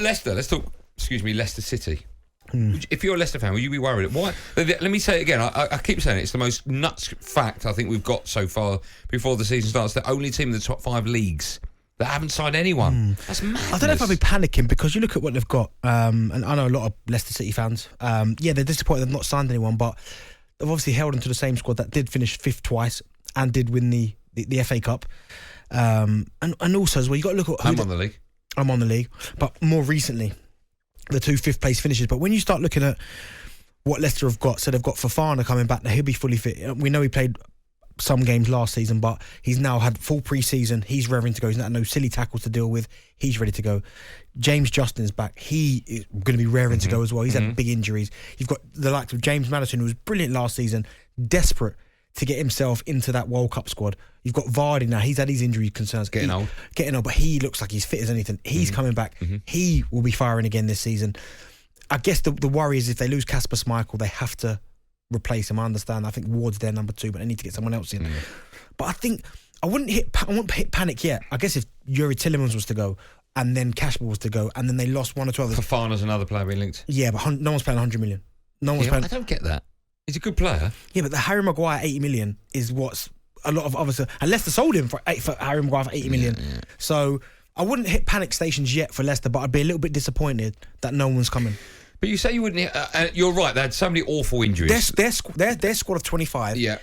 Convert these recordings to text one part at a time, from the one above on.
Leicester, let's talk, Leicester City. If you're a Leicester fan, will you be worried? Why? Let me say it again. I keep saying it. It's the most nuts fact I think we've got so far before the season starts. The only team in the top 5 leagues that haven't signed anyone. That's madness. I don't know if I'll be panicking because you look at what they've got, and I know a lot of Leicester City fans. They're disappointed they've not signed anyone, but they've obviously held onto the same squad that did finish 5th twice and did win the FA Cup. And also as well, you got to look at who I'm on the league, but more recently, the 2 5th place finishes. But when you start looking at what Leicester have got, so they've got Fofana coming back. Now he'll be fully fit. We know he played some games last season, but he's now had full pre-season. He's raring to go. He's not no silly tackles to deal with. He's ready to go. James Justin's back. He is going to be raring to go as well. He's had big injuries. You've got the likes of James Maddison, who was brilliant last season, desperate to get himself into that World Cup squad. You've got Vardy now. He's had his injury concerns. Getting old, but he looks like he's fit as anything. He's coming back. He will be firing again this season. I guess the worry is if they lose Kasper Schmeichel, they have to replace him. I understand. I think Ward's their number 2, but they need to get someone else in. But I think I wouldn't hit panic yet. I guess if Yuri Tillemans was to go and then Kasper was to go and then they lost 1 or 2 others. Fofana's another player being linked. Yeah, but no one's paying 100 million. No one's paying. I don't get that. He's a good player. Yeah, but the Harry Maguire 80 million is what's a lot of others. And Leicester sold him for Harry Maguire for 80 million. Yeah. So I wouldn't hit panic stations yet for Leicester, but I'd be a little bit disappointed that no one's coming. But you say you wouldn't hit... you're right, they had so many awful injuries. Their squad of 25... Yeah.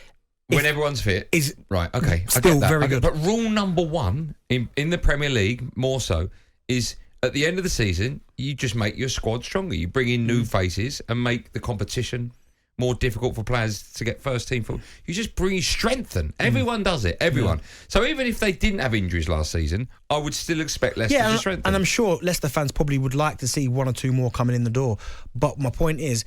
When everyone's fit. Is right, okay. Still very good. But rule number 1 in the Premier League, more so, is at the end of the season, you just make your squad stronger. You bring in new faces and make the competition more difficult for players to get first team football. You just strengthen. Everyone does it. Everyone. Yeah. So even if they didn't have injuries last season, I would still expect Leicester to strengthen. And I'm sure Leicester fans probably would like to see 1 or 2 more coming in the door. But my point is,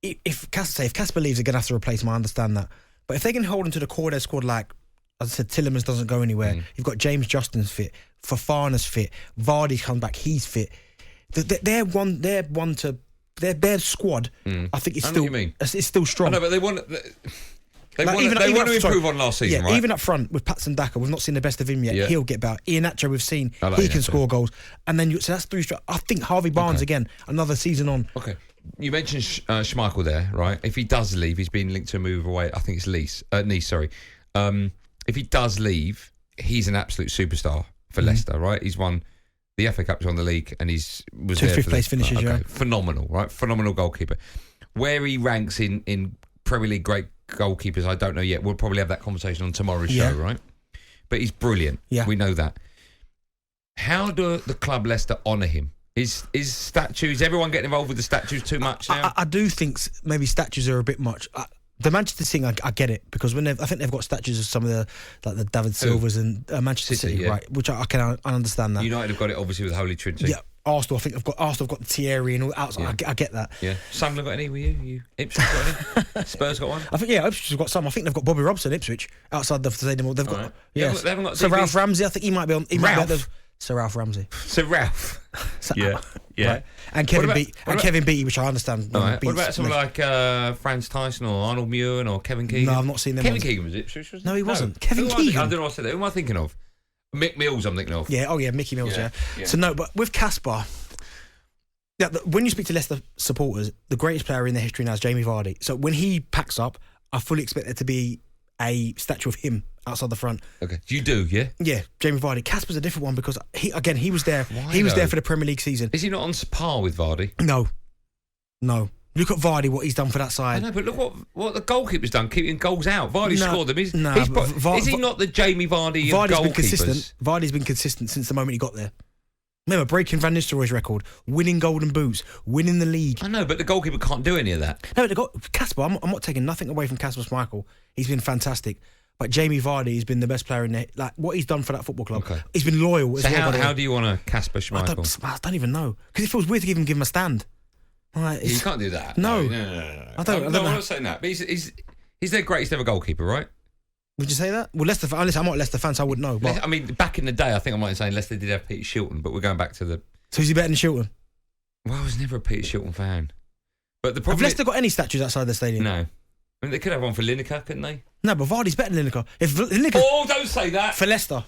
if Kasper leaves, they're going to have to replace him. I understand that. But if they can hold into the core of their squad, like as I said, Tillemans doesn't go anywhere. You've got James Justin's fit, Fofana's fit, Vardy comes back, he's fit. Their squad, I think, it's still strong. I know, but they want to improve on last season, right? Even up front with Patson Daka, we've not seen the best of him yet. Yeah. He'll get better. Iheanacho, we've seen he can score goals, and then so that's 3 strong. I think Harvey Barnes again, another season on. Okay, you mentioned Schmeichel there, right? If he does leave, he's been linked to a move away. I think it's Nice. Sorry. If he does leave, he's an absolute superstar for Leicester, right? He's won the FA Cup's on the league, and was 2 5th place finishes. Yeah, phenomenal, right? Phenomenal goalkeeper. Where he ranks in Premier League great goalkeepers, I don't know yet. We'll probably have that conversation on tomorrow's show, right? But he's brilliant. Yeah, we know that. How do the club Leicester honour him? Is statues? Everyone getting involved with the statues too much now? I do think maybe statues are a bit much. The Manchester thing, I get it, because I think they've got statues of some of the David Silvas and Manchester City, right? Which I understand that. United have got it obviously with Holy Trinity. Yeah, Arsenal. I think Arsenal have got the Thierry and all outside. Yeah. I get that. Yeah. Sunderland got any? Were you? Ipswich got any? Spurs got one. I think Ipswich have got some. I think they've got Bobby Robson, Ipswich, outside the stadium. They've got. Right. Yeah. They haven't got. So Ralph Ramsey, I think he might be on. Sir Ralph Ramsey. Sir Ralph. Yeah. Right. And Kevin Beattie, which I understand. Right. What about someone like Franz Tyson or Arnold Muir or Kevin Keegan? No, I've not seen them. Kevin Keegan was Ipswich, wasn't he? No, he wasn't. Kevin Keegan. I don't know what I said. Who am I thinking of? Mick Mills, I'm thinking of. Yeah. Oh, yeah. Mickey Mills. Yeah. So no, but with Kasper, when you speak to Leicester supporters, the greatest player in their history now is Jamie Vardy. So when he packs up, I fully expect there to be a statue of him outside the front. Okay. You do, yeah? Yeah, Jamie Vardy. Kasper's a different one because he was there. Why was there for the Premier League season. Is he not on par with Vardy? No. Look at Vardy, what he's done for that side. I know, but look what the goalkeeper's done, keeping goals out. Vardy scored them. Is he not the Jamie Vardy of goalkeepers? Vardy's been consistent since the moment he got there. Remember, breaking Van Nistelrooy's record, winning Golden Boots, winning the league. I know, but the goalkeeper can't do any of that. No, Kasper, I'm not taking nothing away from Kasper Schmeichel. He's been fantastic. But Jamie Vardy has been the best player in there. Like, what he's done for that football club. Okay. He's been loyal as well. How do you want to Kasper Schmeichel? I don't even know. Because it feels weird to give him a stand. Like, you can't do that. No. I don't know. I'm not saying that. But he's their greatest ever goalkeeper, right? Would you say that? Well, Leicester. Listen, I'm not a Leicester fan, so I wouldn't know. But I mean, back in the day, I think I might be saying Leicester did have Peter Shilton, but we're going back to the. So is he better than Shilton? Well, I was never a Peter Shilton fan. But the problem have Leicester got any statues outside the stadium? No. I mean, they could have one for Lineker, couldn't they? No, but Vardy's better than Lineker. Don't say that. For Leicester.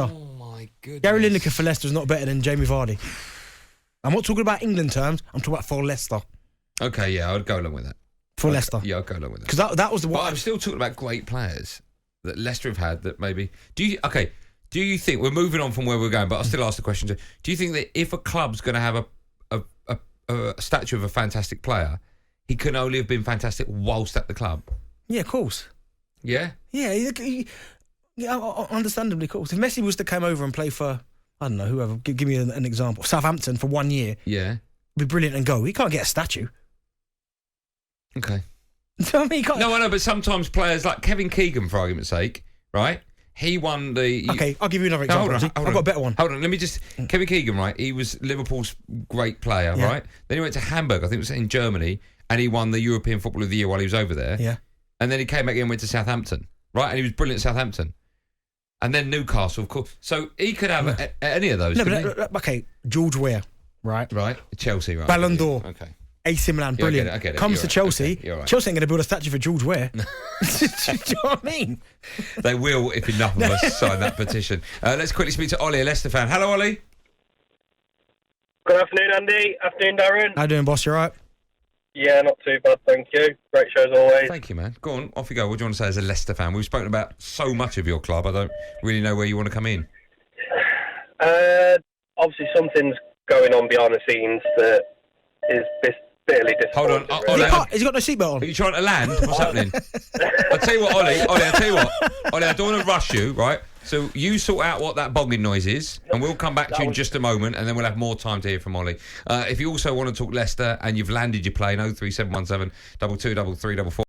Oh, my goodness. Gary Lineker for Leicester is not better than Jamie Vardy. I'm not talking about England terms. I'm talking about for Leicester. Okay, yeah, I'd go along with that. For Leicester. Yeah, I'd go along with that. Because that was the But one. I'm still talking about great players that Leicester have had that maybe... Do you think... We're moving on from where we're going, but I'll still ask the question. Do you think that if a club's going to have a statue of a fantastic player, he can only have been fantastic whilst at the club? Yeah, of course. Yeah? Yeah, understandably, of course. If Messi was to come over and play for, I don't know, whoever, give me an example, Southampton for 1 year, Yeah. be brilliant and go. He can't get a statue. Okay. I mean, he can't. No, I know, but sometimes players like Kevin Keegan, for argument's sake, right? He won the... Okay, I'll give you another No, example. I've got a better one. Hold on, let me just... Kevin Keegan, right? He was Liverpool's great player, Yeah. right? Then he went to Hamburg, I think it was in Germany, and he won the European Footballer of the Year while he was over there. Yeah. And then he came back and went to Southampton, right? And he was brilliant at Southampton. And then Newcastle, of course. So he could have any of those, No, couldn't but okay, George Weah, right? Right, Chelsea, right? Ballon d'Or. Okay. AC Milan, Yeah, I get brilliant. it, I get it. Comes You're to right. Chelsea. Okay, you're right. Chelsea ain't going to build a statue for George Weah. Do you know what I mean? They will if enough of us sign that petition. Let's quickly speak to Ollie, a Leicester fan. Hello, Ollie. Good afternoon, Andy. Afternoon, Darren. How you doing, boss? You all right? Yeah, not too bad, thank you. Great show as always. Thank you, man. Go on, off you go. What do you want to say as a Leicester fan? We've spoken about so much of your club. I don't really know where you want to come in. Obviously, something's going on behind the scenes that is bitterly disappointing. Hold on, really. Ollie. Has he got no seatbelt on? Are you trying to land? What's happening? I'll tell you what, Ollie, I'll tell you what. Ollie, I don't want to rush you, right? So you sort out what that bogging noise is, and we'll come back to you in just a moment, and then we'll have more time to hear from Ollie. If you also want to talk Leicester and you've landed your plane, 03717 223344.